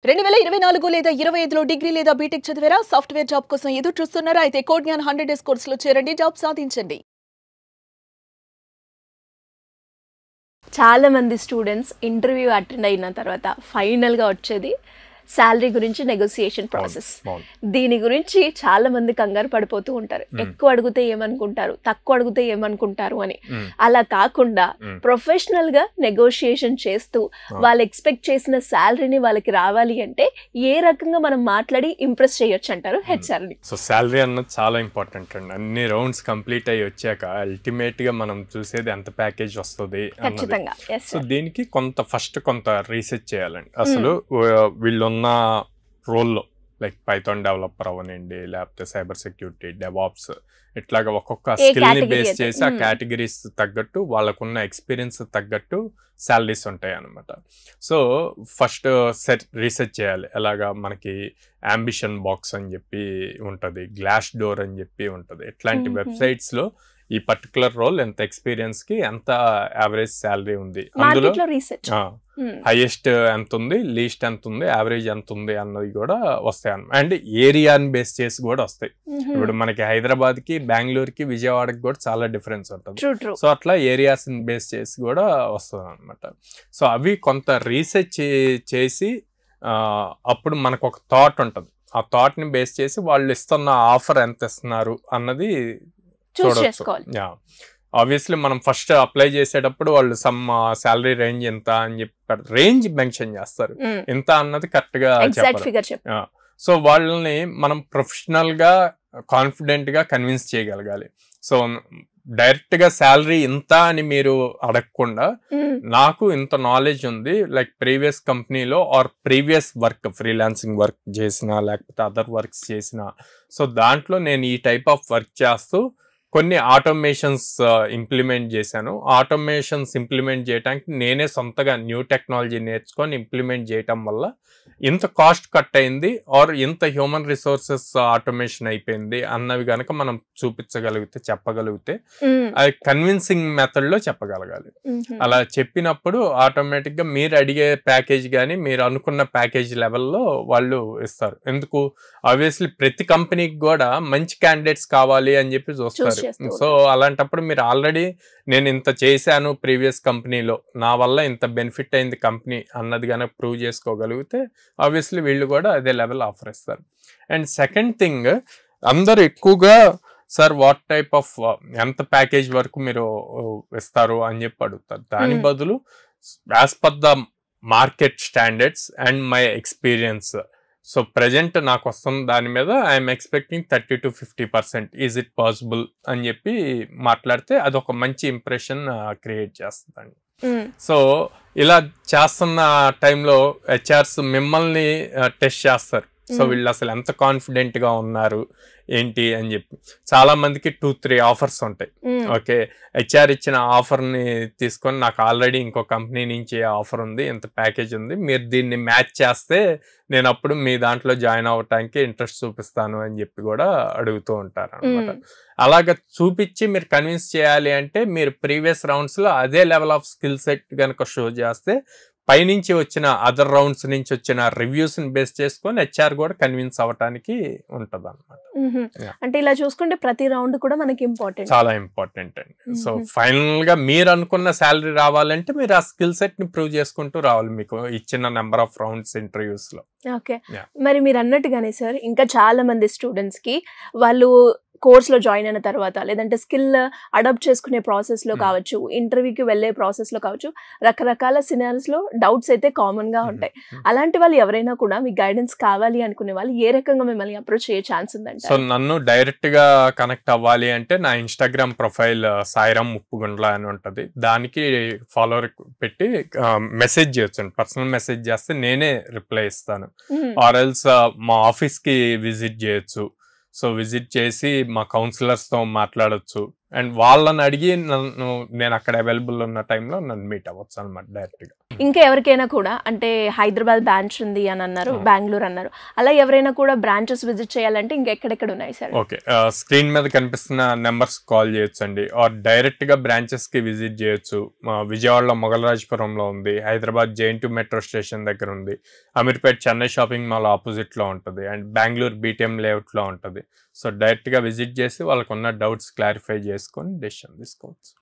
2024 లేదా 25లో డిగ్రీ లేదా బీటెక్ చదివారా? సాఫ్ట్‌వేర్ జాబ్ కోసం ఎదురు చూస్తున్నారా? అయితే కోడ్ జ్ఞాన్ 100 డేస్ కోర్సులో చేరండి, జాబ్ సాధించండి. చాలా మంది స్టూడెంట్స్ ఇంటర్వ్యూ అటెండ్ అయిన తర్వాత ఫైనల్గా వచ్చేది శాలరీ గురించి నెగోసియేషన్ ప్రాసెస్. దీని గురించి చాలా మంది కంగారు పడిపోతూ ఉంటారు. ఎక్కువ అడిగితే ఏమనుకుంటారు, తక్కువ అడిగితే ఏమనుకుంటారు అని. అలా కాకుండా ప్రొఫెషనల్ గా నెగోషియేషన్ చేస్తూ వాళ్ళు ఎక్స్పెక్ట్ చేసిన శాలరీని వాళ్ళకి రావాలి అంటే ఏ రకంగా మనం మాట్లాడి ఇంప్రెస్ చేయొచ్చు అంటారు హెచ్ఆర్ ని? సో శాలరీ అన్నది చాలా ఇంపార్టెంట్ అండి. అన్ని రౌండ్స్ కంప్లీట్ అయ్యి వచ్చాక అల్టిమేట్ గా మనం చూసేది ఎంత ప్యాకేజ్ వస్తుంది. ఖచ్చితంగా. సో దీనికి కొంత రీసెర్చ్ చేయాలండి. అసలు వీళ్ళున్న రోల్లో లైక్ పైథాన్ డెవలపర్ అవనండి, లేకపోతే సైబర్ సెక్యూరిటీ, డెవాప్స్, ఇట్లాగా ఒక్కొక్క స్కిల్ ని బేస్ చేసి ఆ కేటగిరీస్ తగ్గట్టు వాళ్ళకున్న ఎక్స్పీరియన్స్ తగ్గట్టు శాలరీస్ ఉంటాయి అన్నమాట. సో ఫస్ట్ రీసెర్చ్ చేయాలి. ఎలాగా మనకి అంబిషన్ బాక్స్ అని చెప్పి ఉంటుంది, గ్లాస్ డోర్ అని చెప్పి ఉంటుంది. ఇట్లాంటి వెబ్సైట్స్ లో ఈ పర్టికులర్ రోల్ ఎంత ఎక్స్పీరియన్స్ కి ఎంత యావరేజ్ శాలరీ ఉంది, అందులో హైయెస్ట్ ఎంత ఉంది, లీస్ట్ ఎంత ఉంది, యావరేజ్ ఎంత ఉంది అన్నది కూడా వస్తాయి అన్నమాట. అండ్ ఏరియాని బేస్ చేసి కూడా వస్తాయి. ఇప్పుడు మనకి హైదరాబాద్ కి, బెంగళూరుకి, విజయవాడకి కూడా చాలా డిఫరెన్స్ ఉంటుంది. సో అట్లా ఏరియాస్ బేస్ చేసి కూడా వస్తుంది అనమాట. సో అవి కొంత రీసెర్చ్ చేసి అప్పుడు మనకు ఒక థాట్ ఉంటుంది. ఆ థాట్ ని బేస్ చేసి వాళ్ళు ఇస్తున్న ఆఫర్ ఎంత ఇస్తున్నారు అన్నది చూడవచ్చు. ఆబ్వియస్లీ మనం ఫస్ట్ అప్లై చేసేటప్పుడు వాళ్ళు సమ్ శాలరీ రేంజ్ ఎంత అని చెప్పి రేంజ్ మెన్షన్ చేస్తారు. ఎంత అన్నది కరెక్ట్ గా చెప్పారు. సో వాళ్ళని మనం ప్రొఫెషనల్ గా కాన్ఫిడెంట్ గా కన్విన్స్ చేయగలగాలి. సో డైరెక్ట్ గా శాలరీ ఇంత అని మీరు అడగకుండా, నాకు ఇంత నాలెడ్జ్ ఉంది, లైక్ ప్రీవియస్ కంపెనీలో or previous work, freelancing work చేసిన లేకపోతే అదర్ వర్క్స్ చేసిన, సో దాంట్లో నేను ఈ టైప్ ఆఫ్ వర్క్ చేస్తూ కొన్ని ఆటోమేషన్స్ ఇంప్లిమెంట్ చేశాను. ఆటోమేషన్స్ ఇంప్లిమెంట్ చేయడానికి నేనే సొంతగా న్యూ టెక్నాలజీ నేర్చుకొని ఇంప్లిమెంట్ చేయటం వల్ల ఇంత కాస్ట్ కట్ అయింది ఆర్ ఇంత హ్యూమన్ రిసోర్సెస్ ఆటోమేషన్ అయిపోయింది అన్నవి కనుక మనం చూపించగలిగితే, చెప్పగలిగితే అది కన్విన్సింగ్ మెథడ్ లో చెప్పగలగాలి. అలా చెప్పినప్పుడు ఆటోమేటిక్ గా మీరు అడిగే ప్యాకేజ్ కానీ మీరు అనుకున్న ప్యాకేజ్ లెవెల్లో వాళ్ళు ఇస్తారు. ఎందుకు, ఆబ్వియస్లీ ప్రతి కంపెనీకి కూడా మంచి క్యాండిడేట్స్ కావాలి అని చెప్పి చూస్తారు. సో అలాంటప్పుడు మీరు ఆల్రెడీ నేను ఇంత చేశాను ప్రీవియస్ కంపెనీలో, నా వల్ల ఇంత బెనిఫిట్ అయింది కంపెనీ అన్నది కనుక ప్రూవ్ చేసుకోగలిగితే ఆబ్వియస్లీ వీళ్ళు కూడా అదే లెవెల్ ఆఫర్ ఇస్తారు. అండ్ సెకండ్ థింగ్, అందరు ఎక్కువగా సార్ వాట్ టైప్ ఆఫ్ ఎంత ప్యాకేజ్ వరకు మీరు ఇస్తారు అని చెప్పి అడుగుతారు. దాని బదులు as per the market standards and my experience, so present నాకు వస్తున్న దాని మీద I'm expecting 30 to 50%, is it possible అని చెప్పి మాట్లాడితే అదొక మంచి ఇంప్రెషన్ క్రియేట్ చేస్తుందండి. సో ఇలా చేస్తున్న టైంలో హెచ్ఆర్స్ మిమ్మల్ని టెస్ట్ చేస్తారు. సో వీళ్ళు అసలు ఎంత కాన్ఫిడెంట్ గా ఉన్నారు ఏంటి అని చెప్పి. చాలా మందికి 2-3 ఆఫర్స్ ఉంటాయి. ఓకే, హెచ్ఆర్ ఇచ్చిన ఆఫర్ ని తీసుకొని నాకు ఆల్రెడీ ఇంకో కంపెనీ నుంచి ఆఫర్ ఉంది, ఇంత ప్యాకేజ్ ఉంది, మీరు దీన్ని మ్యాచ్ చేస్తే నేను అప్పుడు మీ దాంట్లో జాయిన్ అవ్వటానికి ఇంట్రెస్ట్ చూపిస్తాను అని చెప్పి కూడా అడుగుతూ ఉంటారు అనమాట. అలాగ చూపించి మీరు కన్విన్స్ చేయాలి అంటే మీరు ప్రీవియస్ రౌండ్స్ లో అదే లెవెల్ ఆఫ్ స్కిల్ సెట్ కనుక షో చేస్తే పైనుంచి వచ్చిన అదర్ రౌండ్స్ నుంచి వచ్చిన రివ్యూస్ ని బేస్ చేసుకొని హెచ్ఆర్ కూడా కన్విన్స్ అవ్వడానికి ఉంటది అనమాట. అంటే ఇలా చూసుకుంటే ప్రతి రౌండ్ కూడా మనకి ఇంపార్టెంట్, చాలా ఇంపార్టెంట్ అండి. సో ఫైనల్ గా మీరు అనుకున్న శాలరీ రావాలంటే మీరు ఆ స్కిల్ సెట్ ని ప్రూవ్ చేసుకుంటూ రావాలి మీకు ఇచ్చిన నెంబర్ ఆఫ్ రౌండ్స్ ఇంటర్వ్యూస్ లో. ఓకే, మరి మీరు అన్నట్టుగానే సార్ ఇంకా చాలా మంది స్టూడెంట్స్ కి వాళ్ళు కోర్స్లో జాయిన్ అయిన తర్వాత లేదంటే స్కిల్ అడాప్ట్ చేసుకునే ప్రాసెస్లో కావచ్చు, ఇంటర్వ్యూకి వెళ్ళే ప్రాసెస్లో కావచ్చు, రకరకాల సినారియోస్లో డౌట్స్ అయితే కామన్గా ఉంటాయి. అలాంటి వాళ్ళు ఎవరైనా కూడా మీ గైడెన్స్ కావాలి అనుకునే వాళ్ళు ఏ రకంగా మిమ్మల్ని అప్రోచ్ అయ్యే ఛాన్స్ ఉందంటే? సో నన్ను డైరెక్ట్ గా కనెక్ట్ అవ్వాలి అంటే నా ఇన్స్టాగ్రామ్ ప్రొఫైల్ సాయిరామ్ ముప్పుగుండ్ల అని ఉంటుంది, దానికి ఫాలోవర్ పెట్టి మెసేజ్ చేయొచ్చు. పర్సనల్ మెసేజ్ చేస్తే నేనే రిప్లై ఇస్తాను. ఆర్ ఎల్స్ మా ఆఫీస్ కి విజిట్ చేయొచ్చు. సో విజిట్ చేసి మా కౌన్సిలర్స్తో మాట్లాడచ్చు. అండ్ వాళ్ళని అడిగి నేను అక్కడ అవైలబుల్ ఉన్న టైంలో నన్ను మీట్ అవ్వచ్చు అనమాట డైరెక్ట్గా. ఇంకా ఎవరికైనా కూడా అంటే హైదరాబాద్ బ్రాంచ్ ఉంది అని అన్నారు, బెంగళూరు అన్నారు, అలా ఎవరైనా కూడా బ్రాంచెస్ విజిట్ చేయాలంటే ఇంకా ఎక్కడెక్కడ ఉన్నాయి సార్? ఓకే, స్క్రీన్ మీద కనిపిస్తున్న నెంబర్స్ కాల్ చేయొచ్చు అండి, ఆర్ డైరెక్ట్గా బ్రాంచెస్కి విజిట్ చేయొచ్చు. విజయవాడలో మొగలరాజపురంలో ఉంది, హైదరాబాద్ JN2 మెట్రో స్టేషన్ దగ్గర ఉంది, అమీర్పేట్ చెన్నై షాపింగ్ మాల్ ఆపోజిట్లో ఉంటుంది, అండ్ బెంగళూరు BTM లేఅవుట్లో ఉంటుంది. సో డైరెక్ట్గా విజిట్ చేసి వాళ్ళకు ఉన్న డౌట్స్ క్లారిఫై చేసుకొని డెసిషన్ తీసుకోవచ్చు.